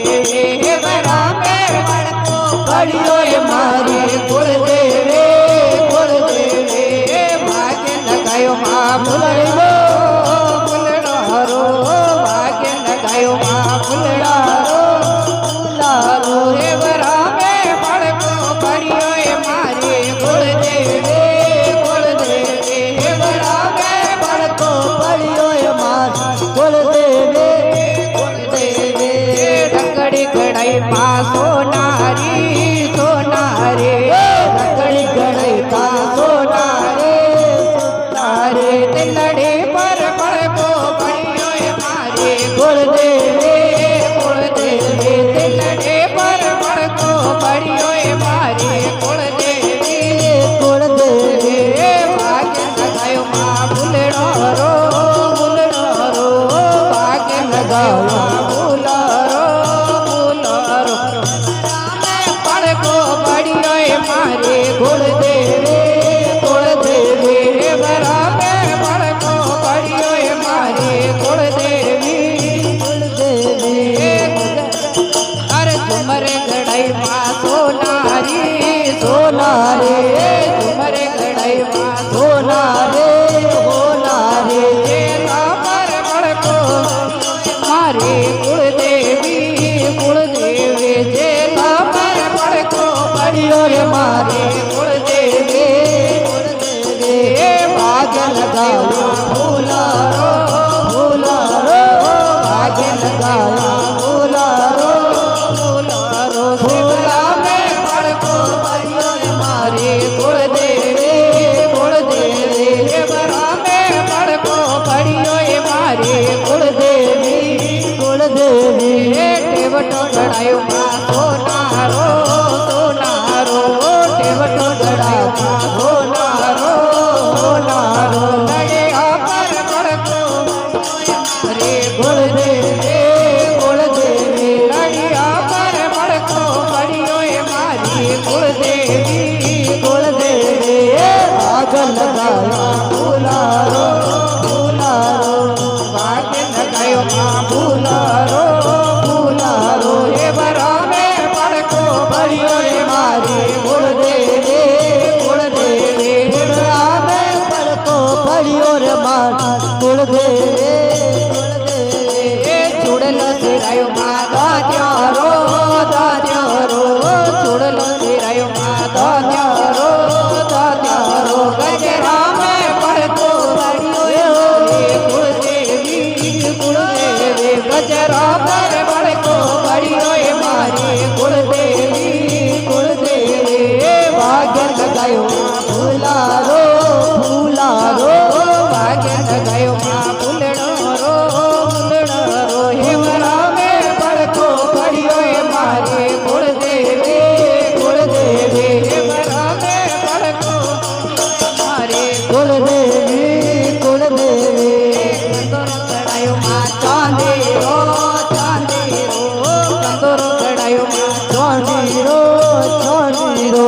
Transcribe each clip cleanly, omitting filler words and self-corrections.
રામે પડકો પડ્યો એ મારી કુળદેવે કુળદેવે ભાગ્ય લગાયો માં ફૂલડો ફૂલડો હરો ભાગ્ય લગાયો માં ફૂલડારો ફૂલારો હે રામે પડકો પડ્યો એ મારી કુળદેવે કુળદેવે હે રામે પડકો પડ્યો એ મારી કુળદેવે કુળદેવે ઢંકડી ઘડાઈ માં સોનારી સોનારે ઢંકડી ઘડાઈ માં સોનારે સોનારે દિલડે પર પડકો પડ્યો એ મારી કુળદેવે કુળદેવે દિલડે પર પડકો પડ્યો એ મારી કુળદેવે કુળદેવે ભાગ્ય લગાયો માં ફૂલડો રો ફૂલડો રો ભાગ્ય લગાયો માં ફૂલડો ફૂલડો રામે પડકો પડ્યો એ મારી કુળદેવે કુળદેવે રામે પડકો પડ્યો એ મારી કુળદેવી કુળદેવી અરે ઝુમરે ગડાઈ માં સોનારી સોનારે ઝુમરે ગડાઈ માં સોનારે સોનારે રામર પડકો મારી કુળદેવી કુળદેવી જે રામર પડકો પડ્યો રે મારી કુળદેવી કુળદેવી ભાગ્ય લગાયો ફૂલારો ફૂલારો ભાગ્ય લગાયો ફૂલારો ફૂલારો રામે પડકો પડ્યો રે મારી કુળદેવી કુળદેવી રામે પડકો પડ્યો એ મારી કુળદેવી કુળદેવી ટેવટો ચડાયો માં સોનારો સોનારો ટેવટો ચડાયો માં સોનારો સોનારો લડે અમર પડકો રે કુળદેવી કુળદેવી લડી અમર પડકો પડ્યો એ મારી કુળદેવી કુળદેવી ભાગ્ય લગાયો ફૂલારો ફૂલારો ભાગ્ય લગાયો માં ફૂલારો ફૂલારો હે રામે પડકો પડ્યો એ મારી કુળદેવી કુળદેવી રામે પડકો પડ્યો રે મારી કુળદેવી કુળદેવી ચૂડલો સિરાયો માં દાદ્યારો દાદ્યારો ચૂડલો સિરાયો માં દાદ્યારો દાદ્યારો ગજરામે પડકો પડ્યો એ કુળદેવી કુળદેવી ગજરામે પડકો પડ્યો એ મારી કુળદેવી કુળદેવી ભાગ્ય લગાયો ફૂલારો ફૂલારો ભાગ્ય લગાયો માં ફૂલડો રો ફૂલડો રો હે રામે પડકો પડ્યો એ મારી કુળદેવી કુળદેવી હે રામે પડકો મારી કુળદેવી કુળદેવી કંદોરો ચડાયો માં ચાંદીરો ચાંદીરો કંદોરો ચડાયો માં ચાંદીરો ચાંદીરો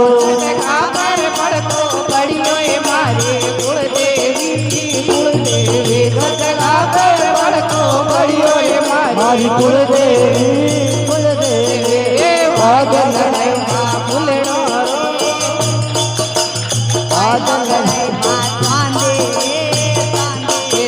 કાબર પડકો પડ્યો એ મારી કુળદેવી કુળદેવી કાબર પડકો પડ્યો એ મારી કુળદેવી કુળદેવી ભાગ્ય લડાયો માં ફૂલડો ભાગ્ય લડાયો માં ચાંદે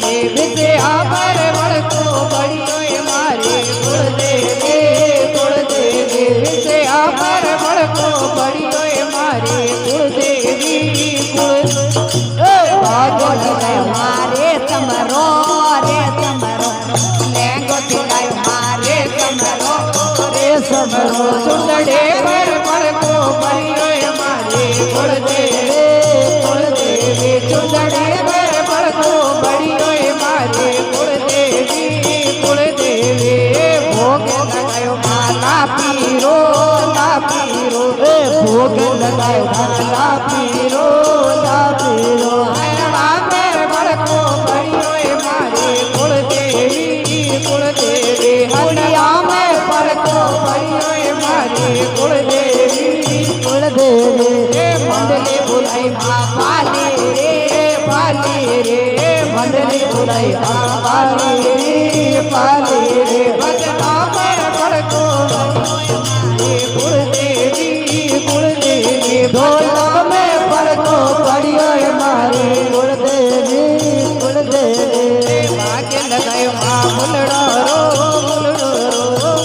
રે વિશે આબર પડકો પડ્યો એ મારી કુળદેવી કુળદેવી વિશે આબર પડકો પડ્યો એ મારી કુળદેવી કુળદેવી ભાગ્ય લડાયો મારે સમરો રે સમરો લેંગો દિલાયો મારે સમરો રે સમરો સુંદડે પર પડકો પડ્યો એ મારી કુળદેવી કુળદેવી સુંદડે પર પડકો પડ્યો એ મારી કુળદેવી કુળદેવી ભોગ લગાયો માલા પીરો લા પીરો ભોગ લગાયો લા પીરો લા પીરો રામે પડકો પડ્યો એ મારી કુળદેવી કુળદેવી હરિયા મેં પડકો પડ્યો એ મારી કુળદેવી કુળદેવી મંડલી ભૂલાઈ માં પાલી રે મંડલી ભૂલાઈ માં પાલી રે ભજના પર પડકો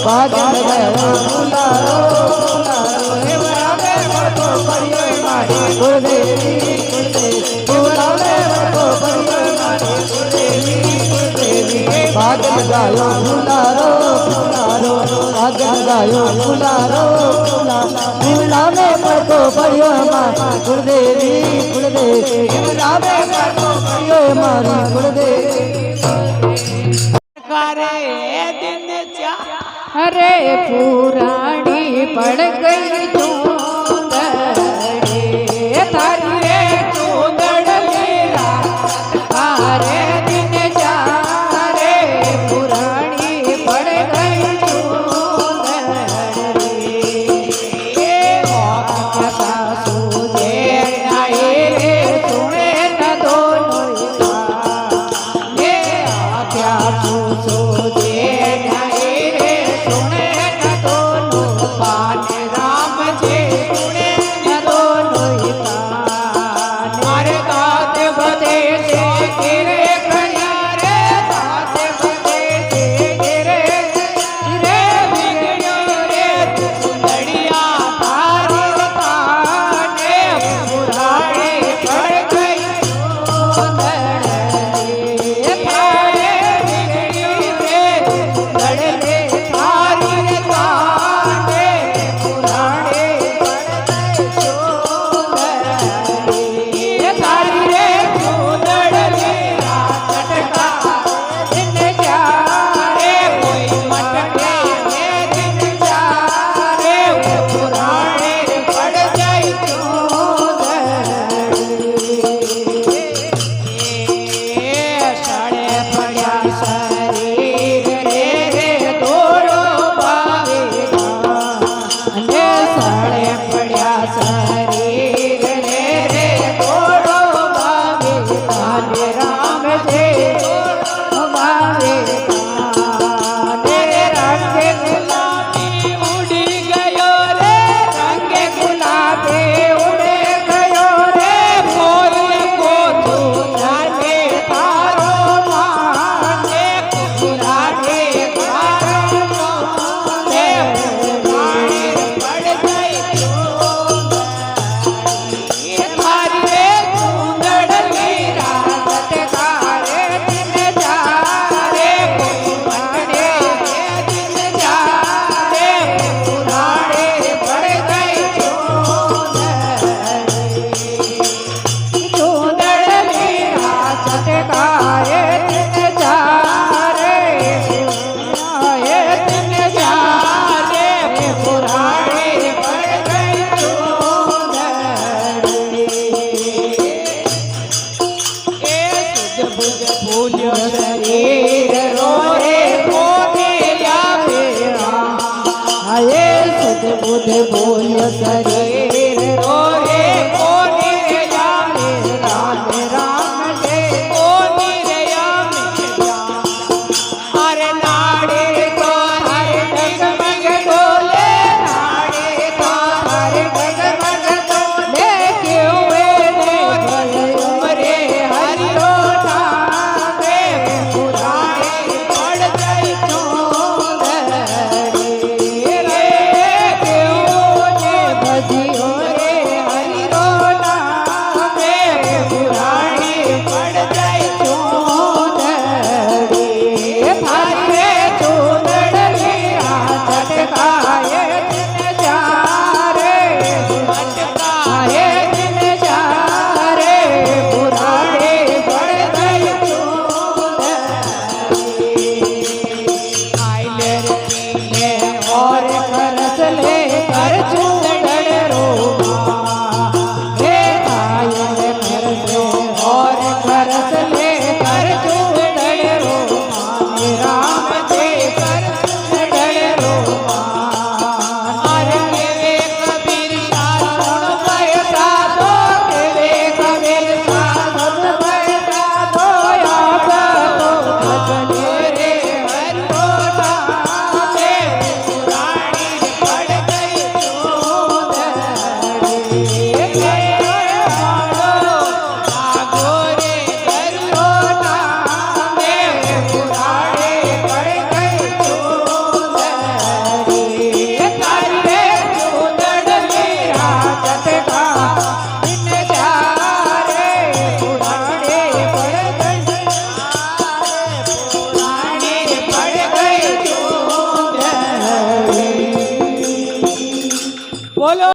ભાગલ ગયો ફુલારો ફુલારો હે વરાવે વળતો પડ્યો મારી કુળદેવી કુળદેવી વરાવે વળતો પડ્યો મારી કુળદેવી કુળદેવી ભાગલ ગયો ફુલારો ફુલારો ભાગલ ગયો ફુલારો ફુલારો વરાવે વળતો પડ્યો મારી કુળદેવી કુળદેવી વરાવે વળતો પડ્યો મારી કુળદેવી अरे पुरानी पड़ गई चूंदड़े थारी रे चूंदड़ मेरा तारे दिन जा रे पुरानी पड़ गई चूंदड़े सासू जे आए रे सुने न दोनों ये क्या पूछो जे बुध बोल शरीर